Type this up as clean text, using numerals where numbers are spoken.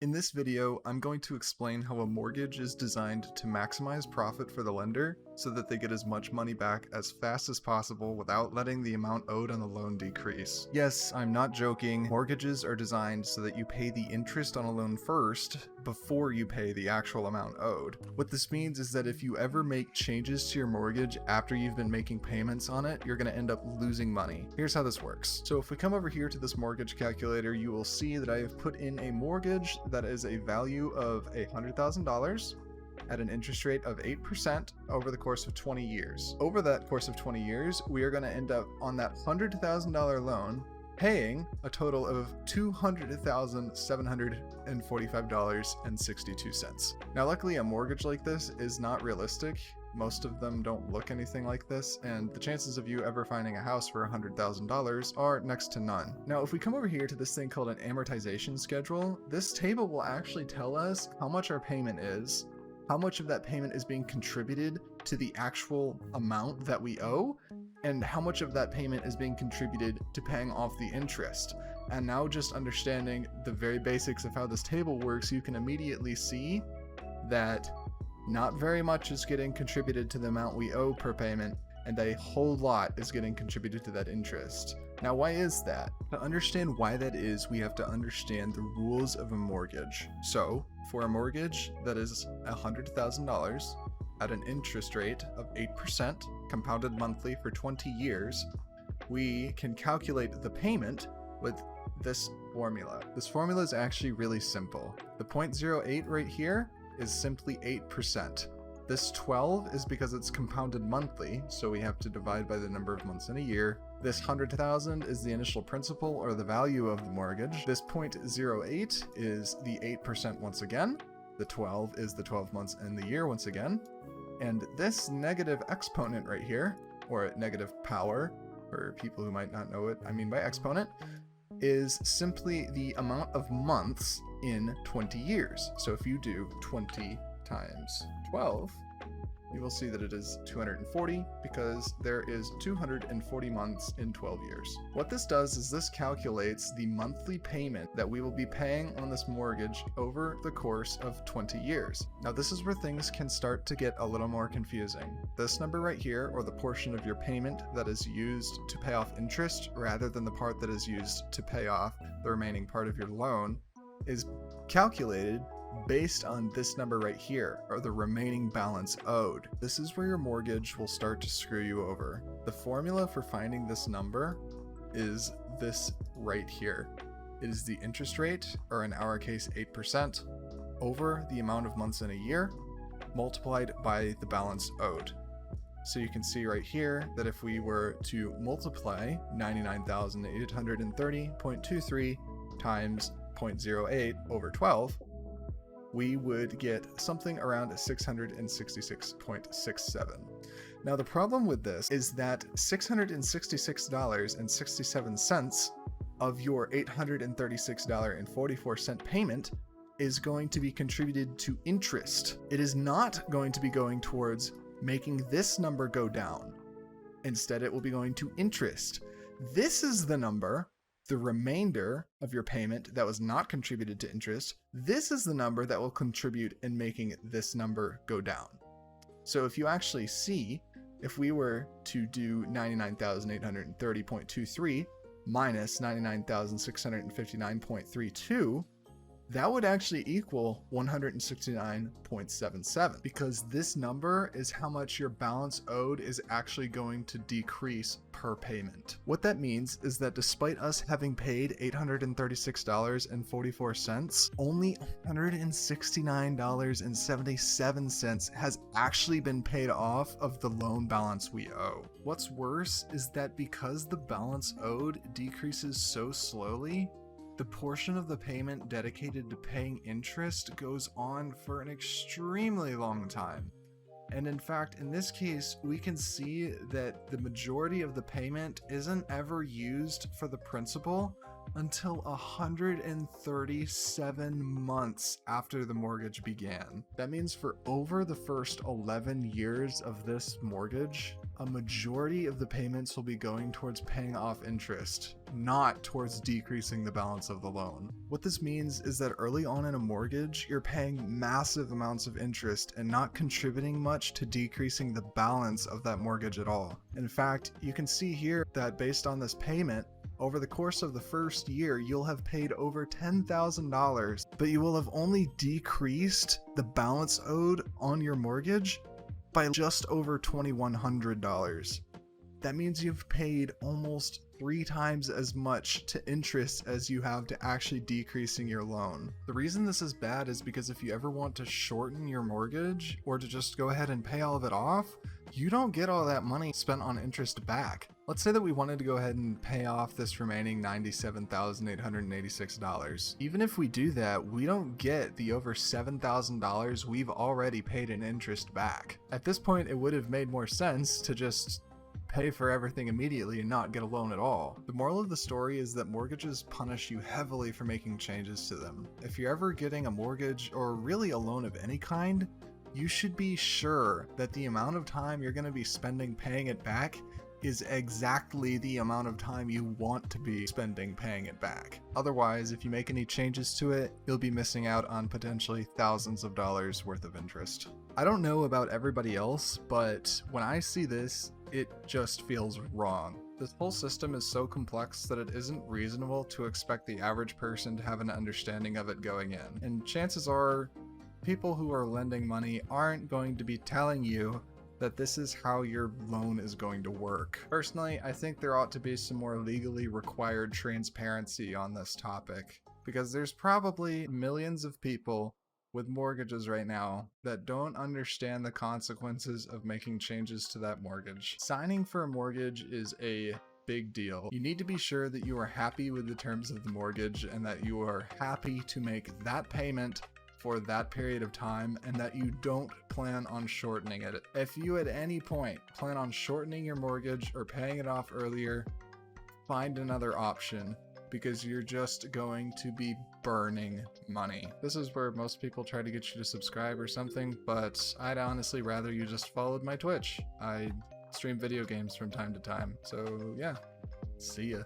In this video, I'm going to explain how a mortgage is designed to maximize profit for the lender so that they get as much money back as fast as possible without letting the amount owed on the loan decrease. Yes, I'm not joking. Mortgages are designed so that you pay the interest on a loan first before you pay the actual amount owed. What this means is that if you ever make changes to your mortgage after you've been making payments on it, you're going to end up losing money. Here's how this works. So if we come over here to this mortgage calculator, you will see that I have put in a mortgage that is a value of $100,000 at an interest rate of 8% over the course of 20 years. Over that course of 20 years, we are going to end up on that $100,000 loan paying a total of $200,745.62. Now, luckily, a mortgage like this is not realistic. Most of them don't look anything like this, and the chances of you ever finding a house for $100,000 are next to none. Now, if we come over here to this thing called an amortization schedule, this table will actually tell us how much our payment is, how much of that payment is being contributed to the actual amount that we owe, and how much of that payment is being contributed to paying off the interest. And now, just understanding the very basics of how this table works, you can immediately see that not very much is getting contributed to the amount we owe per payment, and a whole lot is getting contributed to that interest. Now, why is that? To understand why that is, we have to understand the rules of a mortgage. So, for a mortgage that is $100,000 at an interest rate of 8%, compounded monthly for 20 years, we can calculate the payment with this formula. This formula is actually really simple. The 0.08 right here is simply 8%. This 12 is because it's compounded monthly, so we have to divide by the number of months in a year. This 100,000 is the initial principal, or the value of the mortgage. This 0.08 is the 8% once again. The 12 is the 12 months in the year once again. And this negative exponent right here, or negative power, for people who might not know what I mean by exponent, is simply the amount of months in 20 years. So if you do 20 times 12, you will see that it is 240 because there is 240 months in 12 years. What this does is this calculates the monthly payment that we will be paying on this mortgage over the course of 20 years. Now, this is where things can start to get a little more confusing. This number right here, or the portion of your payment that is used to pay off interest rather than the part that is used to pay off the remaining part of your loan, is calculated based on this number right here, or the remaining balance owed. This is where your mortgage will start to screw you over. The formula for finding this number is this right here. It is the interest rate, or in our case 8%, over the amount of months in a year, multiplied by the balance owed. So you can see right here that if we were to multiply 99,830.23 times 0.08 over 12, we would get something around 666.67. Now, the problem with this is that $666.67 of your $836.44 payment is going to be contributed to interest. It is not going to be going towards making this number go down. Instead, it will be going to interest. This is the number, the remainder of your payment that was not contributed to interest. This is the number that will contribute in making this number go down. So if you actually see, if we were to do 99,830.23 minus 99,659.32, that would actually equal 169.77, because this number is how much your balance owed is actually going to decrease per payment. What that means is that despite us having paid $836.44, only $169.77 has actually been paid off of the loan balance we owe. What's worse is that because the balance owed decreases so slowly, the portion of the payment dedicated to paying interest goes on for an extremely long time. And in fact, in this case, we can see that the majority of the payment isn't ever used for the principal, until 137 months after the mortgage began. That means for over the first 11 years of this mortgage, a majority of the payments will be going towards paying off interest, not towards decreasing the balance of the loan. What this means is that early on in a mortgage, you're paying massive amounts of interest and not contributing much to decreasing the balance of that mortgage at all. In fact, you can see here that based on this payment, over the course of the first year, you'll have paid over $10,000, but you will have only decreased the balance owed on your mortgage by just over $2,100. That means you've paid almost 3 times as much to interest as you have to actually decreasing your loan. The reason this is bad is because if you ever want to shorten your mortgage or to just go ahead and pay all of it off, you don't get all that money spent on interest back. Let's say that we wanted to go ahead and pay off this remaining $97,886. Even if we do that, we don't get the over $7,000 we've already paid in interest back. At this point, it would have made more sense to just pay for everything immediately and not get a loan at all. The moral of the story is that mortgages punish you heavily for making changes to them. If you're ever getting a mortgage or really a loan of any kind, you should be sure that the amount of time you're going to be spending paying it back is exactly the amount of time you want to be spending paying it back. Otherwise, if you make any changes to it, you'll be missing out on potentially thousands of dollars worth of interest. I don't know about everybody else, but when I see this, it just feels wrong. This whole system is so complex that it isn't reasonable to expect the average person to have an understanding of it going in. And chances are, people who are lending money aren't going to be telling you that this is how your loan is going to work. Personally, I think there ought to be some more legally required transparency on this topic, because there's probably millions of people with mortgages right now that don't understand the consequences of making changes to that mortgage. Signing for a mortgage is a big deal. You need to be sure that you are happy with the terms of the mortgage and that you are happy to make that payment for that period of time and that you don't plan on shortening it. If you at any point plan on shortening your mortgage or paying it off earlier, find another option, because you're just going to be burning money. This is where most people try to get you to subscribe or something, but I'd honestly rather you just followed my Twitch. I stream video games from time to time, so yeah, see ya.